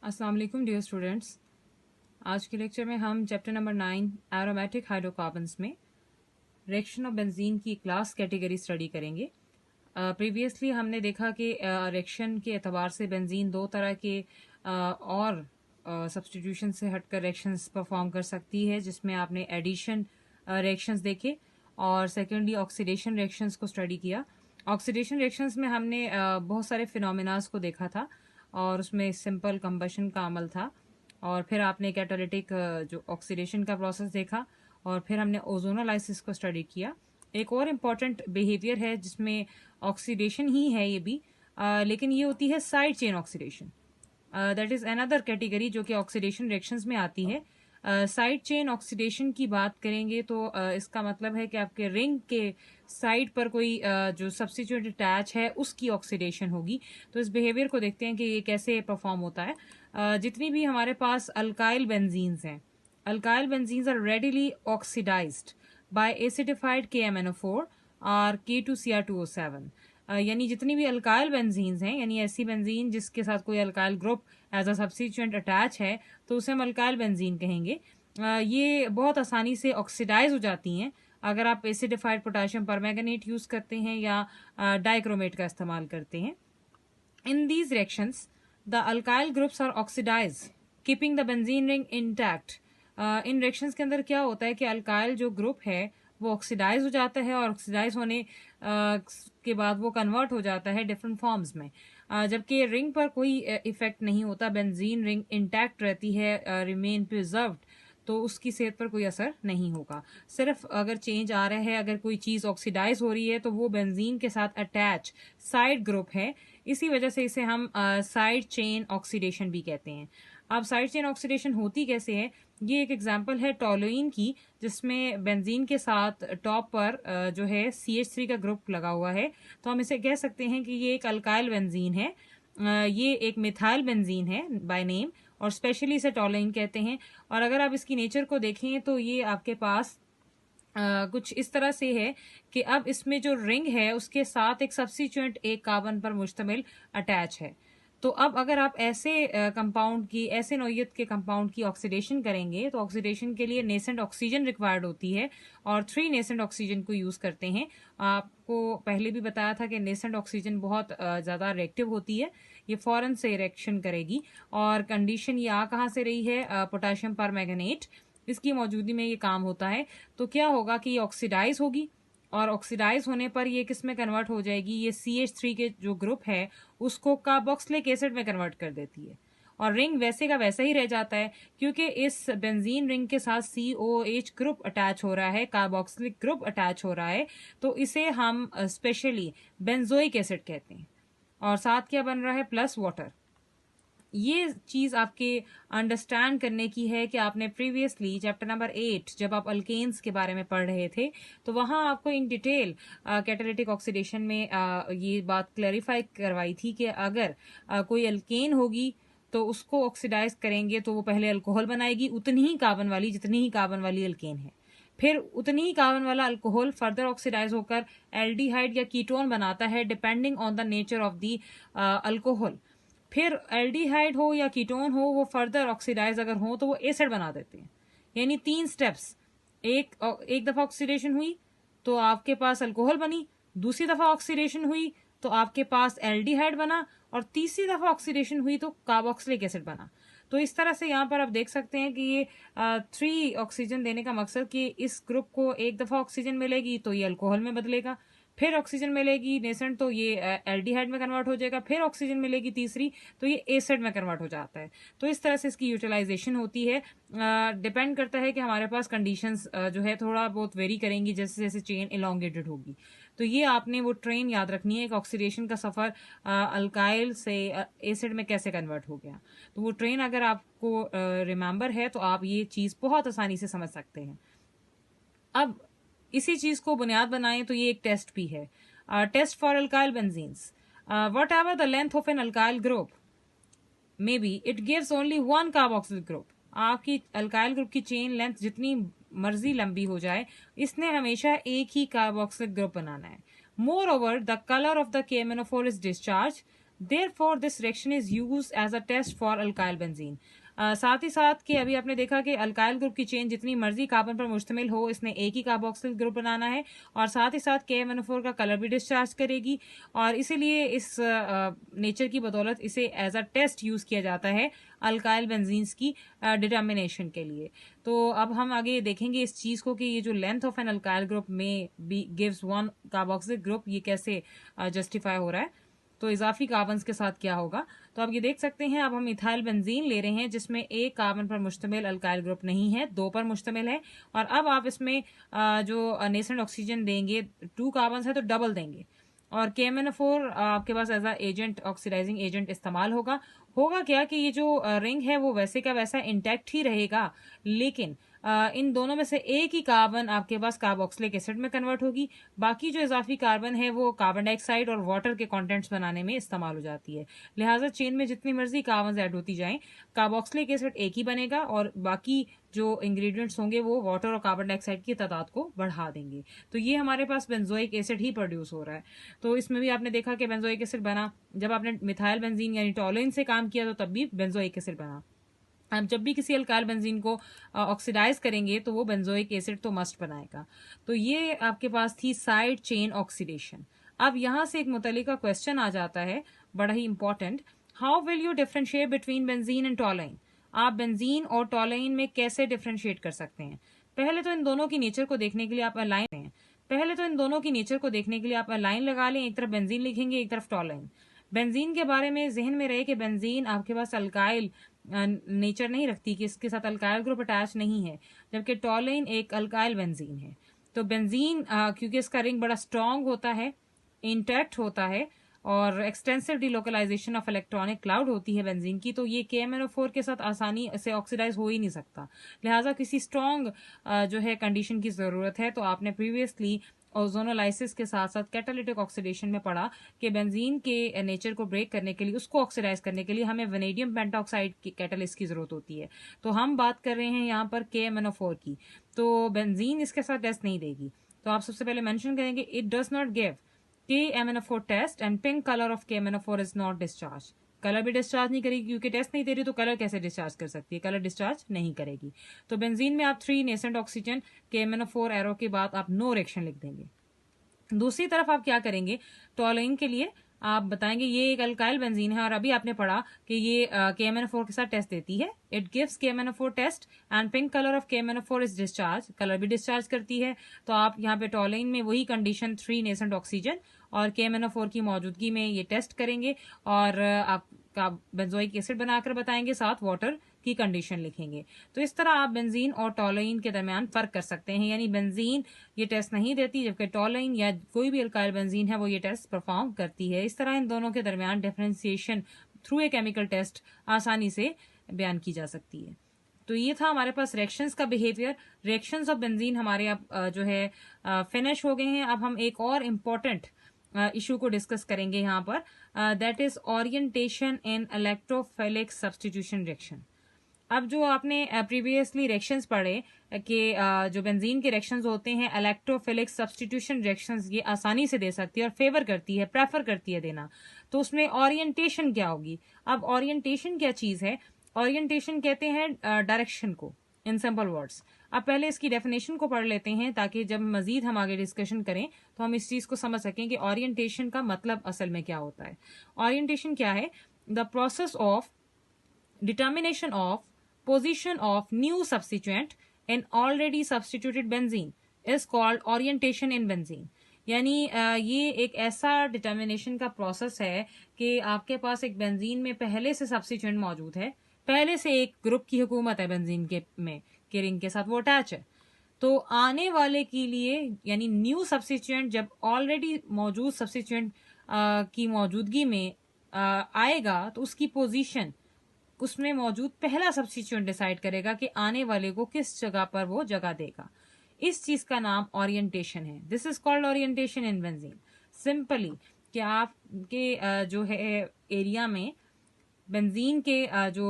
अस्सलाम वालेकुम dear students. आज के लेक्चर में हम चैप्टर नंबर 9 एरोमेटिक हाइड्रोकार्बन्स में रिएक्शन ऑफ बेंजीन की क्लास कैटेगरी स्टडी करेंगे। प्रीवियसली हमने देखा कि रिएक्शन के एतबार से बेंजीन दो तरह के और सब्स्टिट्यूशन से हटकर रिएक्शंस परफॉर्म कर सकती है, जिसमें आपने एडिशन रिएक्शंस देखे और सेकेंडली ऑक्सीडेशन रिएक्शंस को स्टडी किया। ऑक्सीडेशन रिएक्शंस में हमने बहुत सारे फिनोमिनास को देखा था और उसमें सिंपल कंबशन का अमल था, और फिर आपने कैटालिटिक जो ऑक्सीडेशन का प्रोसेस देखा, और फिर हमने ओजोनोलाइसिस को स्टडी किया। एक और इम्पॉर्टेंट बिहेवियर है जिसमें ऑक्सीडेशन ही है ये भी, लेकिन ये होती है side chain oxidation. That is another category जो कि ऑक्सीडेशन रिएक्शंस में आती है। साइड चेन ऑक्सीडेशन की बात करेंगे तो इसका मतलब है कि आपके रिंग के साइड पर कोई जो सब्स्टिट्यूएंट अटैच है उसकी ऑक्सीडेशन होगी। तो इस बिहेवियर को देखते हैं कि ये कैसे परफॉर्म होता है। जितनी भी हमारे पास अल्काइल बेंजीन्स हैं, alkyl benzenes are readily oxidised by acidified KMnO4 और K2Cr2O7। यानी जितनी भी अल्काइल बेंजीन्स हैं, यानी ऐसी बेंजीन जिसके साथ कोई alkyl group as a substituent attach है, तो उसे हम अल्काइल बेंजीन कहेंगे। ये बहुत आसानी से ऑक्सीडाइज हो जाती हैं अगर आप एसिडिफाइड पोटेशियम परमैंगनेट यूज करते हैं या डाइक्रोमेट का इस्तेमाल करते हैं। In these reactions, the alkyl groups are oxidized, keeping the benzene ring intact. In reactions के अंदर क्या होता है कि अल्काइल जो ग्रुप है वो ऑक्सीडाइज हो जाता है, और ऑक्सीडाइज होने के बाद वो कन्वर्ट हो जाता है डिफरेंट फॉर्म्स में। जबकि रिंग पर कोई इफेक्ट नहीं होता, बेंजीन रिंग इंटैक्ट रहती है, रिमेन प्रिजर्व्ड, तो उसकी सेहत पर कोई असर नहीं होगा। सिर्फ अगर चेंज आ रहा है, अगर कोई चीज़ ऑक्सीडाइज हो रही है, तो वो बेंजीन के साथ अटैच साइड ग्रुप है, इसी वजह से इसे हम साइड चेन ऑक्सीडेशन भी कहते हैं। अब साइड चेन ऑक्सीडेशन होती कैसे है, ये एक एग्जांपल है टोलुइन की, जिसमें बेंजीन के साथ टॉप पर जो है CH3 का ग्रुप लगा हुआ है। तो हम इसे कह सकते हैं कि ये एक अल्काइल बेंजीन है। ये एक मिथाइल बेंजीन है बाय नेम, और स्पेशली इसे टोलुइन कहते हैं। और अगर आप इसकी नेचर को देखें तो ये आपके पास कुछ इस तरह से है कि अब इसमें जो रिंग है उसके साथ एक सब्स्टिट्यूएंट एक कार्बन पर मुश्तमिल अटैच है। तो अब अगर आप ऐसे कंपाउंड की, ऐसे नौइयत के कंपाउंड की ऑक्सीडेशन करेंगे, तो ऑक्सीडेशन के लिए नेसेंट ऑक्सीजन रिक्वायर्ड होती है, और 3 नेसेंट ऑक्सीजन को यूज़ करते हैं। आपको पहले भी बताया था कि नेसेंट ऑक्सीजन बहुत ज़्यादा रिएक्टिव होती है, ये फौरन से रिएक्शन करेगी। और कंडीशन ये आ कहाँ से रही है, पोटेशियम परमैंगनेट, इसकी मौजूदगी में ये काम होता है। तो क्या होगा कि ये ऑक्सीडाइज होगी, और ऑक्सीडाइज होने पर ये किस में कन्वर्ट हो जाएगी, ये CH3 के जो ग्रुप है उसको कार्बोक्सिलिक एसिड में कन्वर्ट कर देती है, और रिंग वैसे का वैसा ही रह जाता है, क्योंकि इस बेंजीन रिंग के साथ COH ग्रुप अटैच हो रहा है, कार्बोक्सिलिक ग्रुप अटैच हो रहा है। तो इसे हम स्पेशली बेंजोइक एसिड कहते हैं, और साथ क्या बन रहा है, प्लस वाटर। ये चीज़ आपके अंडरस्टैंड करने की है कि आपने प्रीवियसली चैप्टर नंबर 8 जब आप अल्केन्स के बारे में पढ़ रहे थे, तो वहाँ आपको इन डिटेल कैटालिटिक ऑक्सीडेशन में ये बात क्लैरिफाई करवाई थी कि अगर कोई अल्केन होगी तो उसको ऑक्सीडाइज करेंगे तो वो पहले अल्कोहल बनाएगी उतनी ही कार्बन वाली जितनी ही कार्बन वाली अल्केन है, फिर उतनी ही कार्बन वाला अल्कोहल फर्दर ऑक्सीडाइज होकर एल्डिहाइड या कीटोन बनाता है, depending on the nature of the alcohol. फिर एल्डिहाइड हो या कीटोन हो, वो फर्दर ऑक्सीडाइज अगर हो तो वो एसिड बना देते हैं। यानी 3 स्टेप्स, एक दफा ऑक्सीडेशन हुई तो आपके पास अल्कोहल बनी, दूसरी दफा ऑक्सीडेशन हुई तो आपके पास एल्डिहाइड बना, और तीसरी दफा ऑक्सीडेशन हुई तो कार्बोक्सिलिक एसिड बना। तो इस तरह से यहाँ पर आप देख सकते हैं कि ये 3 ऑक्सीजन देने का मकसद कि इस ग्रुप को एक दफा ऑक्सीजन मिलेगी तो ये अल्कोहल में बदलेगा, फिर ऑक्सीजन मिलेगी नेसेंट तो ये एल्डिहाइड में कन्वर्ट हो जाएगा, फिर ऑक्सीजन मिलेगी तीसरी तो ये एसिड में कन्वर्ट हो जाता है। तो इस तरह से इसकी यूटिलाइजेशन होती है। डिपेंड करता है कि हमारे पास कंडीशंस जो है थोड़ा बहुत वेरी करेंगी जैसे जैसे चेन इलोंगेटेड होगी। तो ये आपने वो ट्रेन याद रखनी है कि ऑक्सीडेशन का सफ़र अल्काइल से एसिड में कैसे कन्वर्ट हो गया। तो वो ट्रेन अगर आपको रिमेंबर है तो आप ये चीज़ बहुत आसानी से समझ सकते हैं। अब इसी चीज को बुनियाद बनाएं तो ये एक टेस्ट भी है, test for alkyl benzenes. Whatever the length of an alkyl group may be, it gives only 1 carboxyl group. आपकी अल्काइल ग्रुप की चेन लेंथ जितनी मर्जी लंबी हो जाए, इसने हमेशा एक ही कार्बोक्सिल ग्रुप बनाना है। More over the colour of the KMnO4 is discharge, Therefore, this reaction is used as a test for alkyl benzene. साथ ही साथ कि अभी आपने देखा कि अल्काइल ग्रुप की चेन जितनी मर्जी कार्बन पर मुश्तमिल हो, इसने एक ही कार्बोक्सिल ग्रुप बनाना है और साथ ही साथ KMnO4 का कलर भी डिस्चार्ज करेगी और इसीलिए इस नेचर की बदौलत इसे एज अ टेस्ट यूज किया जाता है अल्काइल बेंजीन्स की डिटर्मिनेशन के लिए। तो अब हम आगे देखेंगे इस चीज को कि ये जो length of an alkyl group में be gives one carboxyl group, ये कैसे जस्टिफाई हो रहा है। तो इजाफी कार्बन के साथ क्या होगा, तो आप ये देख सकते हैं अब हम इथाइल बेंजीन ले रहे हैं जिसमें एक कार्बन पर मुश्तमिल अल्काइल ग्रुप नहीं है, दो पर मुश्तमिल है। और अब आप इसमें जो नेसेंट ऑक्सीजन देंगे, 2 कार्बन है तो डबल देंगे और KMnO4 आपके पास as a agent, oxidising agent इस्तेमाल होगा। होगा क्या कि ये जो रिंग है वो वैसे का वैसा इंटैक्ट ही रहेगा, लेकिन इन दोनों में से एक ही कार्बन आपके पास कार्बोक्सिलिक एसिड में कन्वर्ट होगी, बाकी जो इजाफी कार्बन है वो कार्बन डाइऑक्साइड और वाटर के कंटेंट्स बनाने में इस्तेमाल हो जाती है। लिहाजा चेन में जितनी मर्जी कार्बन ऐड होती जाएं, कार्बोक्सिलिक एसिड एक ही बनेगा और बाकी जो इंग्रेडिएंट्स होंगे वो वाटर और कार्बन डाइऑक्साइड की तादाद को बढ़ा देंगे। तो ये हमारे पास बेंजोइक एसिड ही प्रोड्यूस हो रहा है। तो इसमें भी आपने देखा कि बेंजोइक एसिड बना, जब आपने मिथाइल बेंजीन यानी टोलुइन से काम किया तो तब भी बेंजोइक एसिड बना। आप जब भी किसी अल्काइल बेंजीन को ऑक्सीडाइज करेंगे तो वो बेंजोइक एसिड तो मस्ट बनाएगा। तो ये आपके पास थी साइड चेन ऑक्सीडेशन। अब यहां से एक मुतल्लिका क्वेश्चन आ जाता है, बड़ा ही important. How will you differentiate between benzene and toluene? आप बेंजीन और टोलुइन में कैसे डिफरेंशिएट कर सकते हैं? पहले तो इन दोनों की नेचर को देखने के लिए आप लाइन हैं, पहले तो इन दोनों की नेचर को देखने के लिए आप लाइन लगा लें, एक तरफ बेंजीन लिखेंगे एक तरफ टोलुइन। बेंजीन के बारे में जहन में रहे कि बेंजीन आपके पास अल्काइल नेचर नहीं रखती, कि इसके साथ अल्काइल ग्रुप अटैच नहीं है, जबकि टोलुइन एक अल्काइल बेंजीन है। तो बेंजीन क्योंकि इसका रिंग बड़ा स्ट्रांग होता है, इंटैक्ट होता है और extensive delocalisation of electronic cloud होती है बेंजीन की, तो ये KMnO4 के साथ आसानी से ऑक्सीडाइज हो ही नहीं सकता। लिहाजा किसी स्ट्रांग जो है कंडीशन की जरूरत है। तो आपने प्रीवियसली ओजोनोलाइसिस के साथ साथ कैटालिटिक ऑक्सीडेशन में पढ़ा कि बेंजीन के नेचर को ब्रेक करने के लिए, उसको ऑक्सीडाइज करने के लिए हमें वेनेडियम पेंटॉक्साइड की कैटालिस्ट की जरूरत होती है। तो हम बात कर रहे हैं यहाँ पर KMnO4 की, तो बेंजीन इसके साथ टेस्ट नहीं देगी। तो आप सबसे पहले मेंशन करेंगे it does not give KMnO4 test and pink colour of KMnO4 is not discharge. Colour भी डिस्चार्ज नहीं करेगी क्योंकि टेस्ट नहीं दे रही, तो कलर कैसे डिस्चार्ज कर सकती है? कलर डिस्चार्ज नहीं करेगी। तो बेंजीन में आप 3 नेसेंट ऑक्सीजन, KMnO4 एरो के बाद आप नो रिएक्शन लिख देंगे। दूसरी तरफ आप क्या करेंगे, टोलुइन के लिए आप बताएंगे ये एक अल्काइल बेंजीन है और अभी आपने पढ़ा कि ये KMnO4 के साथ टेस्ट देती है, it gives KMnO4 test and pink colour of KMnO4 is discharge, colour भी डिस्चार्ज करती है। तो आप यहाँ पे टोलुइन में वही कंडीशन 3 नेसेंट ऑक्सीजन और KMnO4 की मौजूदगी में ये टेस्ट करेंगे और आपका बेंजोइक एसिड बनाकर बताएंगे, साथ वाटर की कंडीशन लिखेंगे। तो इस तरह आप बेंजीन और टोलुइन के दरमियान फर्क कर सकते हैं, यानी बेंजीन ये टेस्ट नहीं देती जबकि टोलुइन या कोई भी अल्काइल बेंजीन है वो ये टेस्ट परफॉर्म करती है। इस तरह इन दोनों के दरमियान differentiation through a chemical test आसानी से बयान की जा सकती है। तो ये था हमारे पास रिएक्शंस का बिहेवियर। रिएक्शंस ऑफ बेंजीन हमारे अब जो है फिनिश हो गए हैं। अब हम एक और इम्पोर्टेंट इशू को डिस्कस करेंगे यहाँ पर, that is orientation in electrophilic substitution reaction. अब जो आपने प्रीवियसली रिएक्शंस पढ़े कि जो बेंजीन के रिएक्शंस होते हैं इलेक्ट्रोफिलिक सब्स्टिट्यूशन रिएक्शंस, ये आसानी से दे सकती है और फेवर करती है, प्रेफर करती है देना। तो उसमें ओरिएंटेशन क्या होगी? अब ओरिएंटेशन क्या चीज है? ओरिएंटेशन कहते हैं डायरेक्शन को, इन सिंपल वर्ड्स। अब पहले इसकी डेफिनेशन को पढ़ लेते हैं ताकि जब मजीद हम आगे डिस्कशन करें तो हम इस चीज को समझ सकें कि ओरिएंटेशन का मतलब असल में क्या होता है। ओरिएंटेशन क्या है? The process of determination of position of new substituent in already substituted benzene is called orientation in benzene। यानी ये एक ऐसा डिटर्मिनेशन का प्रोसेस है कि आपके पास एक बेंजीन में पहले से सब्स्टिट्यूएंट मौजूद है, पहले से एक ग्रुप की हुकूमत है बेंजीन के में के रिंग के साथ वो अटैच है। तो आने वाले के लिए यानी न्यू सब्स्टिट्यूएंट जब ऑलरेडी मौजूद सब्स्टिट्यूएंट की मौजूदगी में आएगा तो उसकी पोजीशन, उसमें मौजूद पहला सब्स्टिट्यूएंट डिसाइड करेगा कि आने वाले को किस जगह पर वो जगह देगा। इस चीज का नाम ओरिएंटेशन है। This is called orientation in benzene. Simply कि आपके जो है एरिया में बेंजीन के जो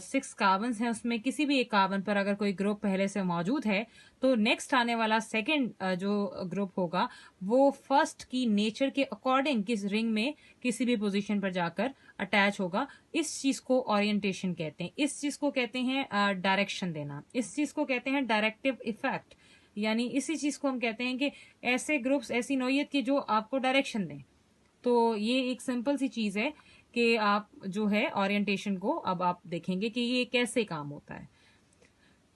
6 कार्बन हैं उसमें किसी भी एक कार्बन पर अगर कोई ग्रुप पहले से मौजूद है तो नेक्स्ट आने वाला सेकंड जो ग्रुप होगा वो फर्स्ट की नेचर के अकॉर्डिंग किस रिंग में किसी भी पोजीशन पर जाकर अटैच होगा। इस चीज को ओरिएंटेशन कहते हैं, इस चीज को कहते हैं डायरेक्शन देना, इस चीज को कहते हैं डायरेक्टिव इफेक्ट। यानी इसी चीज को हम कहते हैं कि ऐसे ग्रुप्स, ऐसी नौइयत की जो आपको डायरेक्शन दें। तो ये एक सिंपल सी चीज है कि आप जो है ओरिएंटेशन को अब आप देखेंगे कि ये कैसे काम होता है।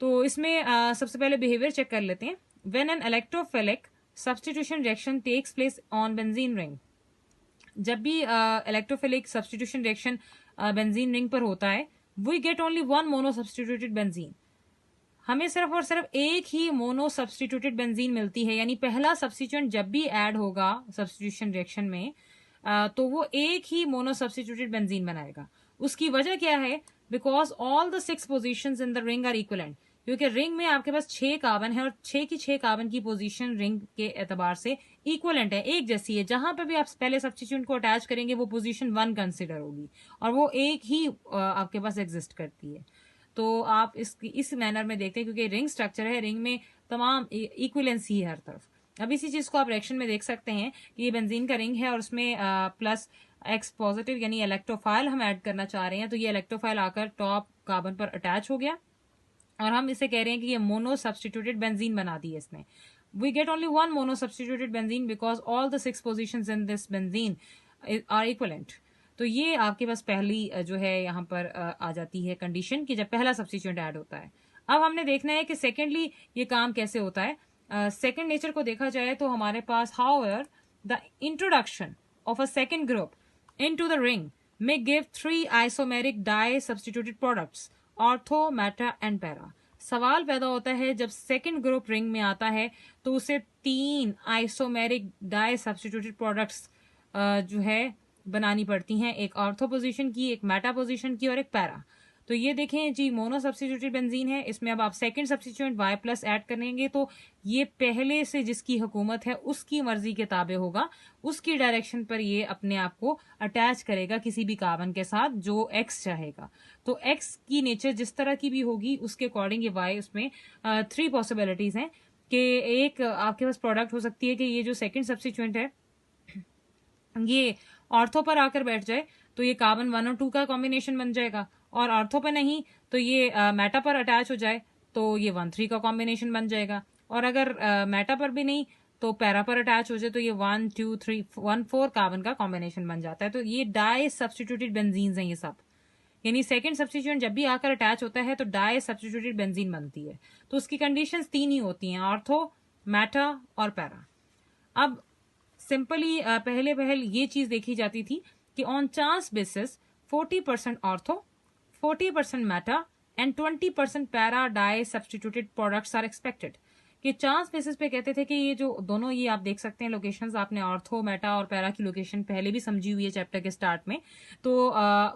तो इसमें सबसे पहले बिहेवियर चेक कर लेते हैं। When an electrophilic substitution reaction takes place on benzene ring, जब भी electrophilic substitution reaction benzene ring पर होता है, we get only one mono substituted benzene. हमें सिर्फ और सिर्फ एक ही मोनो सब्स्टिट्यूटेड बेंजीन मिलती है। यानी पहला सब्स्टिट्यूएंट जब भी ऐड होगा सब्स्टिट्यूशन रिएक्शन में तो वो एक ही मोनो सब्स्टिट्यूटेड बेंजीन बनाएगा। उसकी वजह क्या है? Because all the 6 positions in the ring are equivalent. क्योंकि रिंग में आपके पास 6 कार्बन है और 6 की 6 कार्बन की पोजीशन रिंग के एतबार से इक्वलेंट है, एक जैसी है। जहां पर भी आप पहले सब्स्टिट्यूएंट को अटैच करेंगे वो पोजीशन 1 कंसिडर होगी और वो एक ही आपके पास एग्जिस्ट करती है। तो आप इस मैनर में देखते हैं क्योंकि रिंग स्ट्रक्चर है, रिंग में तमाम इक्विलेंस ही है हर तरफ। अब इसी चीज को आप रिएक्शन में देख सकते हैं कि ये बेंजीन का रिंग है और उसमें प्लस एक्स पॉजिटिव यानी इलेक्ट्रोफाइल हम ऐड करना चाह रहे हैं। तो ये इलेक्ट्रोफाइल आकर टॉप कार्बन पर अटैच हो गया और हम इसे कह रहे हैं कि ये मोनो सब्स्टिट्यूटेड बेंजीन बना दी है इसने। We get only one mono substituted benzene because all the 6 position in this benzene are equivalent. तो ये आपके पास पहली जो है यहाँ पर आ जाती है कंडीशन कि जब पहला सब्स्टिट्यूएंट ऐड होता है। अब हमने देखना है कि सेकेंडली ये काम कैसे होता है। सेकेंड नेचर को देखा जाए तो हमारे पास however the introduction of a second group into the ring may give 3 isomeric die substituted products ortho, meta and para. सवाल पैदा होता है जब सेकेंड ग्रुप रिंग में आता है तो उसे 3 आइसोमेरिक डाई सब्स्टिट्यूटेड प्रोडक्ट्स जो है बनानी पड़ती हैं, एक ऑर्थो पोजीशन की, एक मेटा पोजीशन की और एक पैरा। तो ये देखें जी, मोनो सब्स्टिट्यूटेड बेंजीन है, इसमें अब आप second substituent Y plus add करेंगे तो ये पहले से जिसकी हुकूमत है उसकी मर्जी के ताबे होगा, उसकी डायरेक्शन पर ये अपने आप को अटैच करेगा किसी भी कार्बन के साथ जो X चाहेगा। तो X की नेचर जिस तरह की भी होगी उसके अकॉर्डिंग ये Y, उसमें 3 पॉसिबिलिटीज हैं कि एक आपके पास प्रोडक्ट हो सकती है कि ये जो सेकेंड सब्स्टिट्यूएंट है ये ऑर्थो पर आकर बैठ जाए तो ये कार्बन 1 और 2 का कॉम्बिनेशन बन जाएगा, और ऑर्थो पर नहीं तो ये मेटा पर अटैच हो जाए तो ये 1-3 का कॉम्बिनेशन बन जाएगा, और अगर मेटा पर भी नहीं तो पैरा पर अटैच हो जाए तो ये 1-2-3-1-4 कार्बन का कॉम्बिनेशन बन जाता है। तो ये डाई सब्स्टिट्यूटेड बेंजीन्स हैं ये सब। यानी सेकंड सब्स्टिट्यूएंट जब भी आकर अटैच होता है तो डाई सब्स्टिट्यूटेड बेंजीन बनती है। तो उसकी कंडीशंस 3 ही होती हैं, ऑर्थो, मेटा और पैरा। अब सिंपली पहले ये चीज देखी जाती थी कि on chance basis 40% ortho, 40% meta and 20% para di substituted products are expected. कि चांस बेसिस पे कहते थे कि ये जो दोनों, ये आप देख सकते हैं लोकेशंस, आपने ऑर्थो, मेटा और पैरा की लोकेशन पहले भी समझी हुई है चैप्टर के स्टार्ट में। तो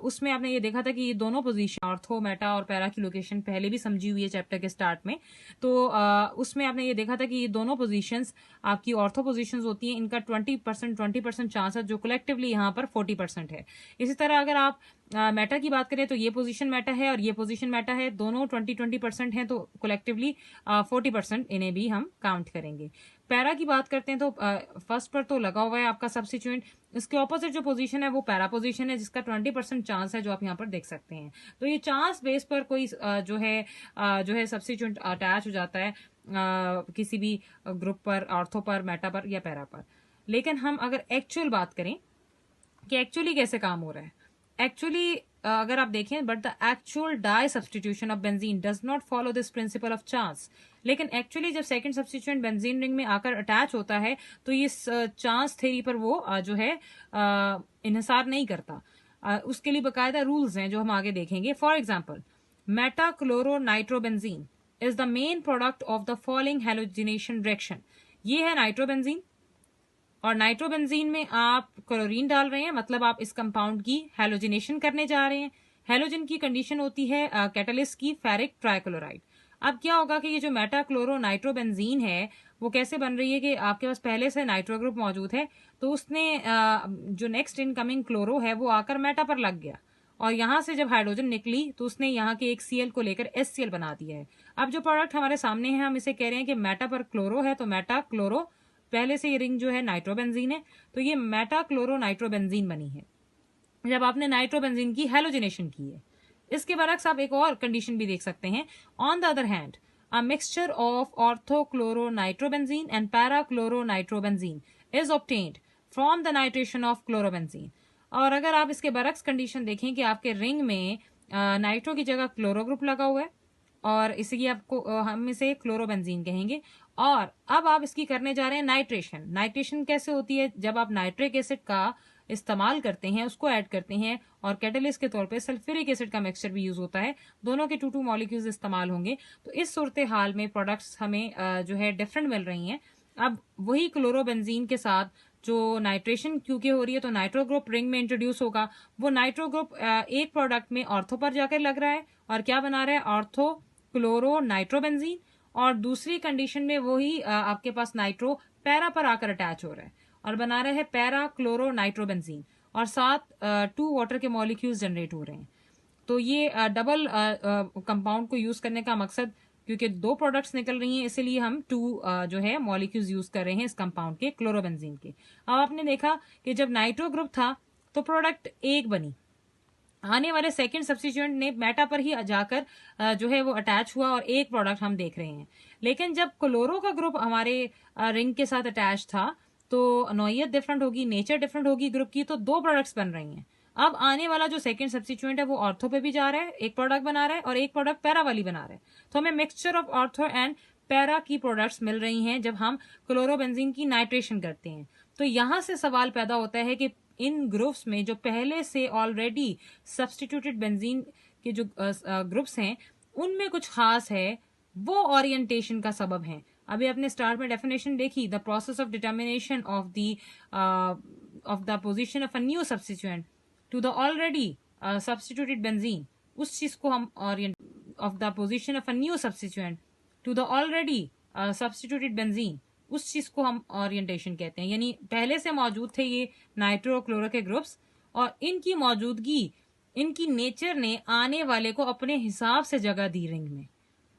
उसमें आपने ये देखा था कि ये दोनों पोजीशन ऑर्थो, मेटा और पैरा की लोकेशन पहले भी समझी हुई है चैप्टर के स्टार्ट में। तो उसमें आपने ये देखा था कि ये दोनों पोजीशंस आपकी ऑर्थो पोजीशंस होती हैं, इनका 20% चांस है जो कलेक्टिवली यहाँ पर 40% है। इसी तरह अगर आप मेटा की बात करें तो ये पोजीशन मेटा है और ये पोजीशन मेटा है, दोनों 20% हैं तो कलेक्टिवली 40% इन्हें भी हम काउंट करेंगे। पैरा की बात करते हैं तो फर्स्ट पर तो लगा हुआ है आपका सब्स्टिट्यूएंट, इसके ऑपोजिट जो पोजीशन है वो पैरा पोजीशन है जिसका 20% चांस है जो आप यहाँ पर देख सकते हैं। तो ये चांस बेस पर कोई जो है सब्स्टिट्यूएंट अटैच हो जाता है किसी भी ग्रुप पर, ऑर्थो पर, मेटा पर या पैरा पर। लेकिन हम अगर एक्चुअल बात करें कि एक्चुअली कैसे काम हो रहा है, एक्चुअली अगर आप देखें, but the actual di substitution of benzene does not follow this principle of chance. लेकिन एक्चुअली जब सेकंड सब्स्टिट्यूएंट बेंजीन रिंग में आकर अटैच होता है तो ये चांस थ्योरी पर वो जो है इन्हिसार नहीं करता। उसके लिए बाकायदा रूल्स हैं जो हम आगे देखेंगे। For example, Meta chloro nitrobenzene is the main product of the following halogenation reaction. ये है नाइट्रोबेंजीन, और नाइट्रोबेंजीन में आप क्लोरीन डाल रहे हैं, मतलब आप इस कंपाउंड की हैलोजिनेशन करने जा रहे हैं। हैलोजन की कंडीशन होती है कैटलिस्ट की फेरिक ट्राइक्लोराइड। अब क्या होगा कि ये जो मेटा क्लोरो नाइट्रोबेंजीन है वो कैसे बन रही है कि आपके पास पहले से नाइट्रो ग्रुप मौजूद है तो उसने जो नेक्स्ट इनकमिंग क्लोरो है वो आकर मेटा पर लग गया और यहाँ से जब हाइड्रोजन निकली तो उसने यहाँ के एक Cl को लेकर HCl बना दिया है। अब जो प्रोडक्ट हमारे सामने है, हम इसे कह रहे हैं कि मेटा पर क्लोरो है, तो मेटा क्लोरो, पहले से ये रिंग जो है नाइट्रोबेंजीन है, तो ये मेटा क्लोरो नाइट्रोबेंजीन बनी है जब आपने नाइट्रोबेंजीन की हेलोजिनेशन की है। इसके बरक्स आप एक और कंडीशन भी देख सकते हैं। On the other hand, a mixture of orthochloronitrobenzene and parachloronitrobenzene is obtained from the nitration of chlorobenzene. और अगर आप इसके बरक्स कंडीशन देखें कि आपके रिंग में नाइट्रो की जगह क्लोरो ग्रुप लगा हुआ है और इसलिए आपको हम इसे क्लोरोबेंजीन कहेंगे। और अब आप इसकी करने जा रहे हैं नाइट्रेशन। नाइट्रेशन कैसे होती है? जब आप नाइट्रिक एसिड का इस्तेमाल करते हैं, उसको ऐड करते हैं और कैटलिस्ट के तौर पे सल्फ्यूरिक एसिड का मिक्सचर भी यूज होता है, दोनों के 2 मॉलिक्यूल्स इस्तेमाल होंगे। तो इस सूरत हाल में प्रोडक्ट्स हमें जो है डिफरेंट मिल रही हैं। अब वही क्लोरोबेंजीन के साथ जो नाइट्रेशन क्योंकि हो रही है तो नाइट्रो ग्रुप रिंग में इंट्रोड्यूस होगा। वो नाइट्रो ग्रुप एक प्रोडक्ट में ऑर्थो पर जाकर लग रहा है और क्या बना रहा है? Ortho chloro nitrobenzene. और दूसरी कंडीशन में वही आपके पास नाइट्रो पैरा पर आकर अटैच हो रहा है और बना रहे हैं पैरा क्लोरो नाइट्रोबेंजीन और साथ 2 वाटर के मॉलिक्यूल्स जनरेट हो रहे हैं। तो ये डबल कंपाउंड को यूज करने का मकसद, क्योंकि 2 प्रोडक्ट्स निकल रही हैं, इसलिए हम 2 जो है मॉलिक्यूल्स यूज कर रहे हैं इस कंपाउंड के, क्लोरोबेंजीन के। अब आपने देखा कि जब नाइट्रो ग्रुप था तो प्रोडक्ट 1 बनी, आने वाले सेकंड सब्स्टिट्यूएंट ने मेटा पर ही जाकर जो है वो अटैच हुआ और एक प्रोडक्ट हम देख रहे हैं। लेकिन जब क्लोरो का ग्रुप हमारे रिंग के साथ अटैच था तो नौयत डिफरेंट होगी, नेचर डिफरेंट होगी ग्रुप की, तो 2 प्रोडक्ट्स बन रही हैं। अब आने वाला जो सेकंड सब्स्टिट्यूएंट है वो ऑर्थो पे भी जा रहा है, एक प्रोडक्ट बना रहा है और एक प्रोडक्ट पैरा वाली बना रहा है। तो हमें mixture of ortho and para की प्रोडक्ट्स मिल रही हैं जब हम क्लोरोबेंजीन की नाइट्रेशन करते हैं। तो यहां से सवाल पैदा होता है कि इन ग्रुप्स में जो पहले से ऑलरेडी सब्स्टिट्यूटेड बेंजीन के जो ग्रुप्स हैं उनमें कुछ खास है, वो ओरिएंटेशन का सबब है। अभी अपने स्टार्ट में डेफिनेशन देखी, the process of determination of the position of a new substituent to the already substituted benzene, उस चीज को हम of the position of a new substituent to the already substituted benzene, उस चीज को हम ओरिएंटेशन कहते हैं। यानी पहले से मौजूद थे ये नाइट्रो क्लोरो के ग्रुप्स और इनकी मौजूदगी, इनकी नेचर ने आने वाले को अपने हिसाब से जगह दी रिंग में।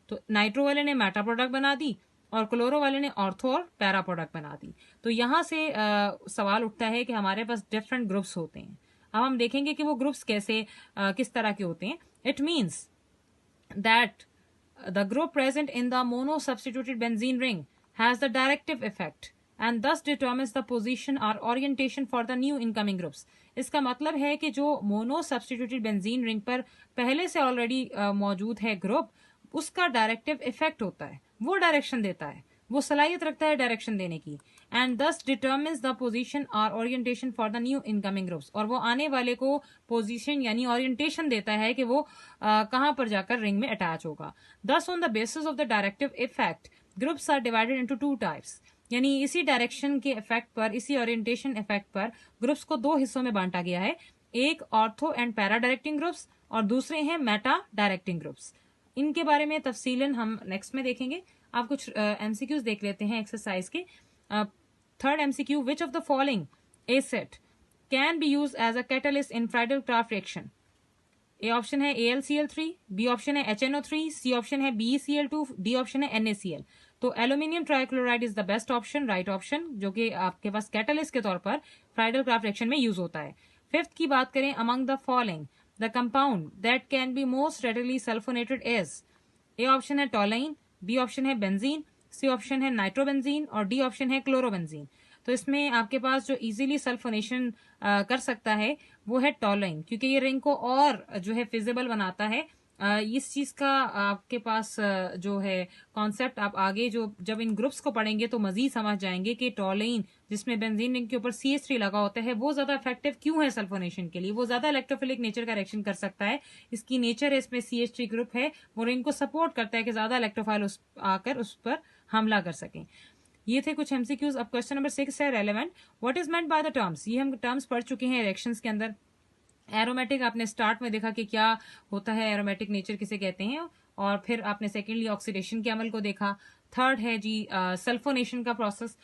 तो नाइट्रो वाले ने मेटा प्रोडक्ट बना दी और क्लोरो वाले ने ऑर्थो और पैरा प्रोडक्ट बना दी। तो यहां से सवाल उठता है कि हमारे पास डिफरेंट ग्रुप्स होते हैं। अब हम देखेंगे कि वो ग्रुप्स कैसे किस तरह के होते हैं। It means that the group present in the mono-substituted benzene ring has the directive effect and thus determines the position or orientation for the new incoming groups. इसका मतलब है कि जो मोनो सब्स्टिट्यूटेड बेंजीन रिंग पर पहले से already मौजूद है ग्रुप, उसका डायरेक्टिव इफेक्ट होता है, वो डायरेक्शन देता है, वो सलाहियत रखता है डायरेक्शन देने की। एंड दस डिटर्मिन्स द पोजीशन और orientation for the new incoming groups, और वो आने वाले को पोजीशन यानी ओरिएंटेशन देता है कि वो कहां पर जाकर रिंग में अटैच होगा। Thus on the basis of the directive effect groups are divided into 2 types, यानी इसी डायरेक्शन के इफेक्ट पर, इसी ओरिएंटेशन इफेक्ट पर ग्रुप्स को 2 हिस्सों में बांटा गया है। एक ortho and para directing groups और दूसरे हैं मेटा डायरेक्टिंग ग्रुप्स। इनके बारे में तफसीलन हम नेक्स्ट में देखेंगे। आप कुछ एमसीक्यूज देख लेते हैं एक्सरसाइज के। Third MCQ, which of the following acid can be use as a catalyst in Friedel Crafts reaction? A option है AlCl3, बी ऑप्शन है HNO3, सी ऑप्शन है BeCl2, डी ऑप्शन है NaCl। तो aluminium trichloride is the best option, right option, जो कि आपके पास catalyst के तौर पर फ्राइडल-क्राफ्ट रिएक्शन में यूज होता है। फिफ्थ की बात करें, among the following the compound that can be most readily sulphonated is? A option है टॉलाइन, बी ऑप्शन है बेंजीन, सी ऑप्शन है नाइट्रोबेंजीन और डी ऑप्शन है क्लोरोबेंजीन। तो इसमें आपके पास जो इजीली सल्फोनेशन कर सकता है वो है टॉलाइन, क्योंकि ये रिंग को और जो है फिजिबल बनाता है। इस चीज का आपके पास जो है कॉन्सेप्ट आप आगे जो जब इन ग्रुप्स को पढ़ेंगे तो मजीद समझ जाएंगे कि टॉलाइन, जिसमें बेंजीन रिंग के ऊपर CH3 लगा होता है, वो ज्यादा इफेक्टिव क्यों है सल्फोनेशन के लिए। वो ज्यादा इलेक्ट्रोफिलिक नेचर का रिएक्शन कर सकता है, इसकी नेचर है, इसमें CH3 ग्रुप है, वो रिंग को सपोर्ट करता है कि ज्यादा इलेक्ट्रोफाइल आकर उस पर हमला कर सकें। ये थे कुछ एमसीक्यूज। अब क्वेश्चन नंबर 6 है relevant, what is meant by the terms? ये हम टर्म्स पढ़ चुके हैं रिएक्शंस के अंदर। एरोमेटिक आपने स्टार्ट में देखा कि क्या होता है, एरोमेटिक नेचर किसे कहते हैं, और फिर आपने सेकेंडली ऑक्सीडेशन के अमल को देखा। थर्ड है जी सल्फोनेशन का प्रोसेस,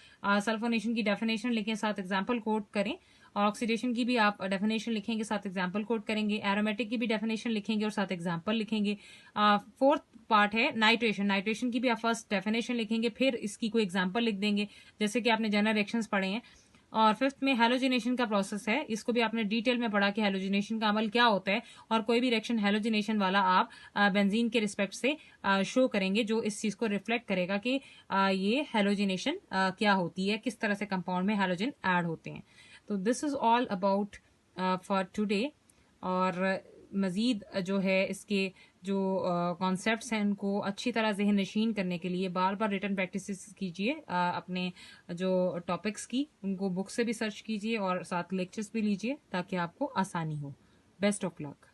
सल्फोनेशन की डेफिनेशन लिखें, साथ एग्जाम्पल कोट करें। और ऑक्सीडेशन की भी आप डेफिनेशन लिखेंगे, साथ एग्जाम्पल कोट करेंगे। एरोमेटिक की भी डेफिनेशन लिखेंगे और साथ एग्जाम्पल लिखेंगे। फोर्थ पार्ट है नाइट्रेशन। नाइट्रेशन की भी आप फर्स्ट डेफिनेशन लिखेंगे, फिर इसकी कोई एग्जाम्पल लिख देंगे, जैसे कि आपने जनरल रिएक्शंस पढ़े हैं। और फिफ्थ में हैलोजिनेशन का प्रोसेस है, इसको भी आपने डिटेल में पढ़ा कि हैलोजिनेशन का अमल क्या होता है, और कोई भी रिएक्शन हैलोजिनेशन वाला आप बेंजीन के रिस्पेक्ट से शो करेंगे, जो इस चीज को रिफ्लेक्ट करेगा कि ये हैलोजिनेशन क्या होती है, किस तरह से कंपाउंड में हैलोजन ऐड होते हैं। तो this is all about for today. और मज़ीद जो है इसके जो कॉन्सेप्ट्स हैं उनको अच्छी तरह ज़हन नशीन करने के लिए बार बार रिटन प्रैक्टिस कीजिए। अपने जो टॉपिक्स की उनको बुक से भी सर्च कीजिए और साथ लेक्चर्स भी लीजिए, ताकि आपको आसानी हो। Best of luck.